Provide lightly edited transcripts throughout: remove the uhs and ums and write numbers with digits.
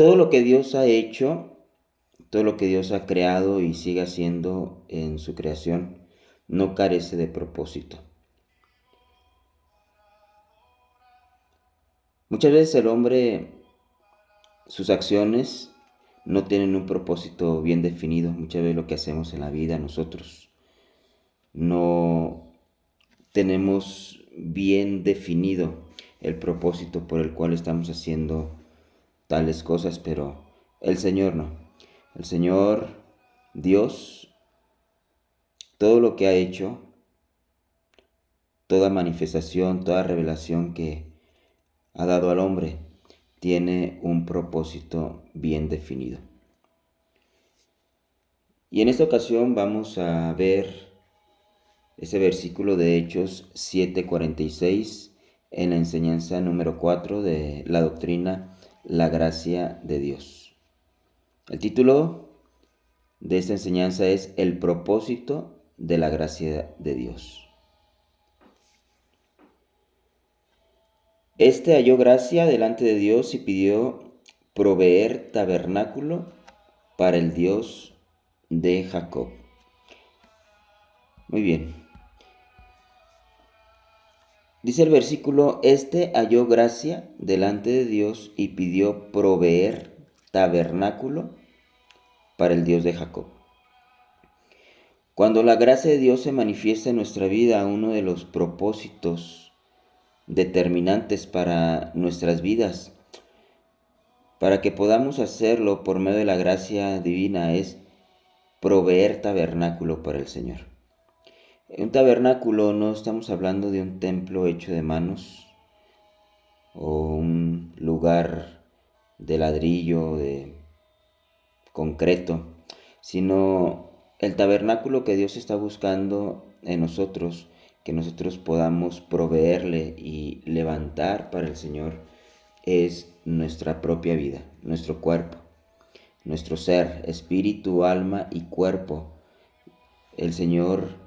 Todo lo que Dios ha hecho, todo lo que Dios ha creado y sigue haciendo en su creación, no carece de propósito. Muchas veces el hombre, sus acciones no tienen un propósito bien definido. Muchas veces lo que hacemos en la vida nosotros no tenemos bien definido el propósito por el cual estamos haciendo tales cosas, pero el Señor no. El Señor, Dios, todo lo que ha hecho, toda manifestación, toda revelación que ha dado al hombre, tiene un propósito bien definido. Y en esta ocasión vamos a ver ese versículo de Hechos 7:46 en la enseñanza número 4 de la doctrina La gracia de Dios. El título de esta enseñanza es El propósito de la gracia de Dios. Este halló gracia delante de Dios y pidió proveer tabernáculo para el Dios de Jacob. Muy bien. Dice el versículo, este halló gracia delante de Dios y pidió proveer tabernáculo para el Dios de Jacob. Cuando la gracia de Dios se manifiesta en nuestra vida, uno de los propósitos determinantes para nuestras vidas, para que podamos hacerlo por medio de la gracia divina, es proveer tabernáculo para el Señor. Un tabernáculo no estamos hablando de un templo hecho de manos o un lugar de ladrillo, de concreto, sino el tabernáculo que Dios está buscando en nosotros, que nosotros podamos proveerle y levantar para el Señor, es nuestra propia vida, nuestro cuerpo, nuestro ser, espíritu, alma y cuerpo. El Señor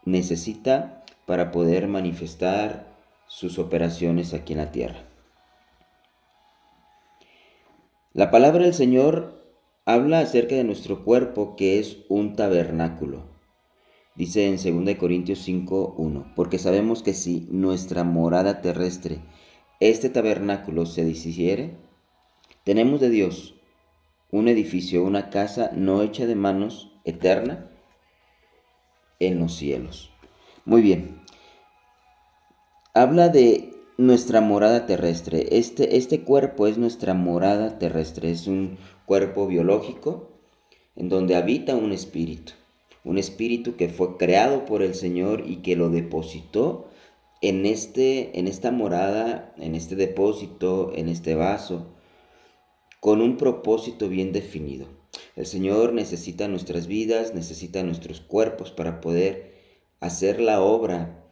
necesita para poder manifestar sus operaciones aquí en la tierra. La palabra del Señor habla acerca de nuestro cuerpo, que es un tabernáculo. Dice en 2 Corintios 5:1, porque sabemos que si nuestra morada terrestre, este tabernáculo, se deshiciere, tenemos de Dios un edificio, una casa no hecha de manos, eterna en los cielos. Muy bien, habla de nuestra morada terrestre. Este cuerpo es nuestra morada terrestre, es un cuerpo biológico en donde habita un espíritu que fue creado por el Señor y que lo depositó en esta morada, en este depósito, en este vaso, con un propósito bien definido. El Señor necesita nuestras vidas, necesita nuestros cuerpos para poder hacer la obra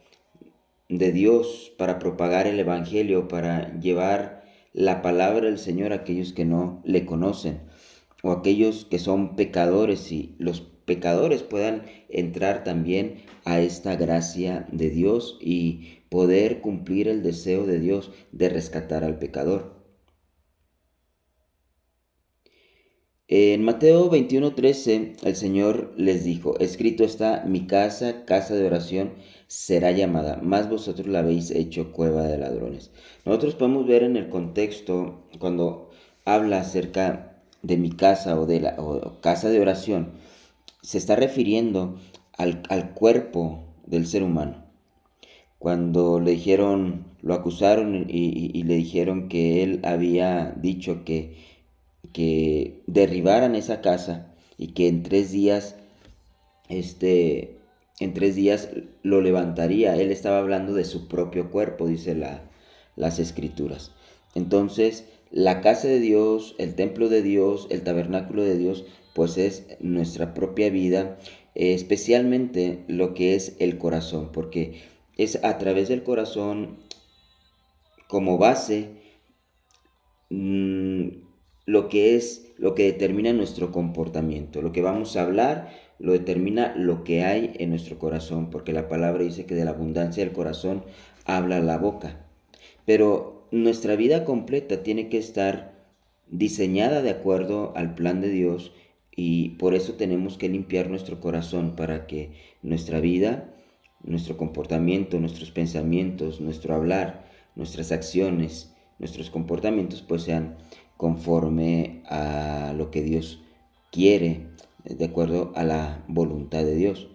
de Dios, para propagar el Evangelio, para llevar la palabra del Señor a aquellos que no le conocen o aquellos que son pecadores, y los pecadores puedan entrar también a esta gracia de Dios y poder cumplir el deseo de Dios de rescatar al pecador. En Mateo 21:13 el Señor les dijo, escrito está, mi casa, casa de oración, será llamada, mas vosotros la habéis hecho cueva de ladrones. Nosotros podemos ver en el contexto, cuando habla acerca de mi casa o casa de oración, se está refiriendo al cuerpo del ser humano. Cuando le dijeron, lo acusaron y le dijeron que él había dicho que derribaran esa casa y que en 3 días lo levantaría. Él estaba hablando de su propio cuerpo, dice las escrituras. Entonces, la casa de Dios, el templo de Dios, el tabernáculo de Dios, pues es nuestra propia vida, especialmente lo que es el corazón, porque es a través del corazón como base mm, lo que determina nuestro comportamiento. Lo que vamos a hablar lo determina lo que hay en nuestro corazón, porque la palabra dice que de la abundancia del corazón habla la boca. Pero nuestra vida completa tiene que estar diseñada de acuerdo al plan de Dios, y por eso tenemos que limpiar nuestro corazón para que nuestra vida, nuestro comportamiento, nuestros pensamientos, nuestro hablar, nuestras acciones, nuestros comportamientos pues sean conforme a lo que Dios quiere, de acuerdo a la voluntad de Dios.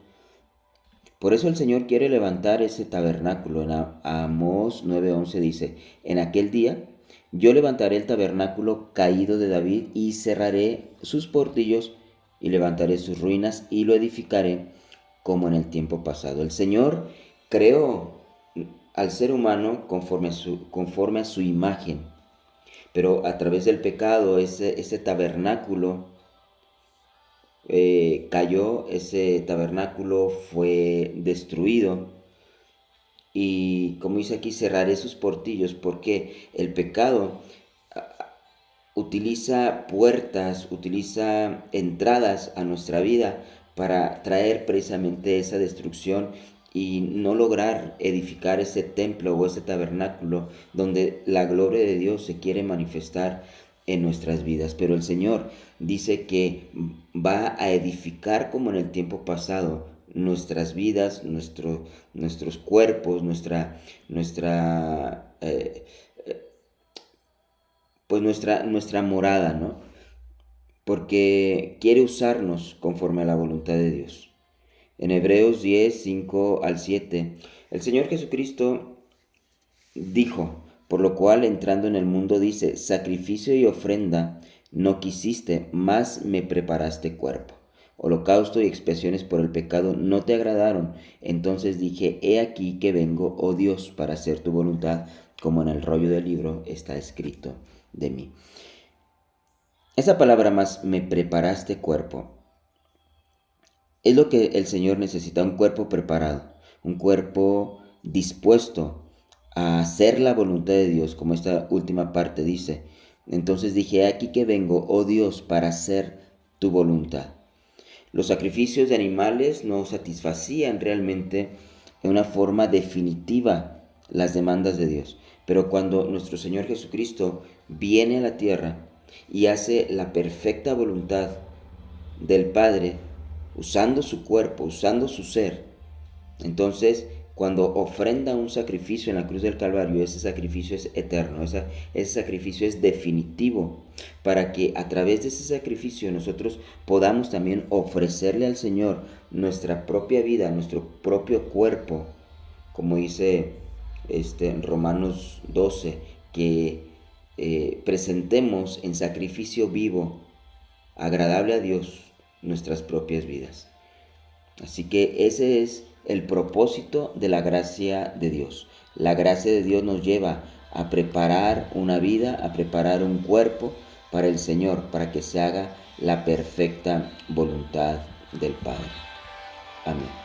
Por eso el Señor quiere levantar ese tabernáculo. En Amós 9:11 dice: en aquel día yo levantaré el tabernáculo caído de David y cerraré sus portillos y levantaré sus ruinas y lo edificaré como en el tiempo pasado. El Señor creó al ser humano conforme a su imagen, pero a través del pecado ese tabernáculo cayó, ese tabernáculo fue destruido. Y como dice aquí, cerraré sus portillos, porque el pecado utiliza puertas, utiliza entradas a nuestra vida para traer precisamente esa destrucción y no lograr edificar ese templo o ese tabernáculo donde la gloria de Dios se quiere manifestar en nuestras vidas. Pero el Señor dice que va a edificar como en el tiempo pasado nuestras vidas, nuestros cuerpos, nuestra morada, ¿no? Porque quiere usarnos conforme a la voluntad de Dios. En Hebreos 10, 5 al 7, el Señor Jesucristo dijo: por lo cual entrando en el mundo dice, sacrificio y ofrenda no quisiste, mas me preparaste cuerpo. Holocausto y expiaciones por el pecado no te agradaron. Entonces dije, he aquí que vengo, oh Dios, para hacer tu voluntad, como en el rollo del libro está escrito de mí. Esa palabra más, me preparaste cuerpo, es lo que el Señor necesita: un cuerpo preparado, un cuerpo dispuesto a hacer la voluntad de Dios, como esta última parte dice. Entonces dije, aquí que vengo, oh Dios, para hacer tu voluntad. Los sacrificios de animales no satisfacían realmente en una forma definitiva las demandas de Dios. Pero cuando nuestro Señor Jesucristo viene a la tierra y hace la perfecta voluntad del Padre, usando su cuerpo, usando su ser, entonces cuando ofrenda un sacrificio en la cruz del Calvario, ese sacrificio es eterno, ese sacrificio es definitivo, para que a través de ese sacrificio nosotros podamos también ofrecerle al Señor nuestra propia vida, nuestro propio cuerpo, como dice en Romanos 12, que presentemos en sacrificio vivo, agradable a Dios, nuestras propias vidas. Así que ese es el propósito de la gracia de Dios. La gracia de Dios nos lleva a preparar una vida, a preparar un cuerpo para el Señor, para que se haga la perfecta voluntad del Padre. Amén.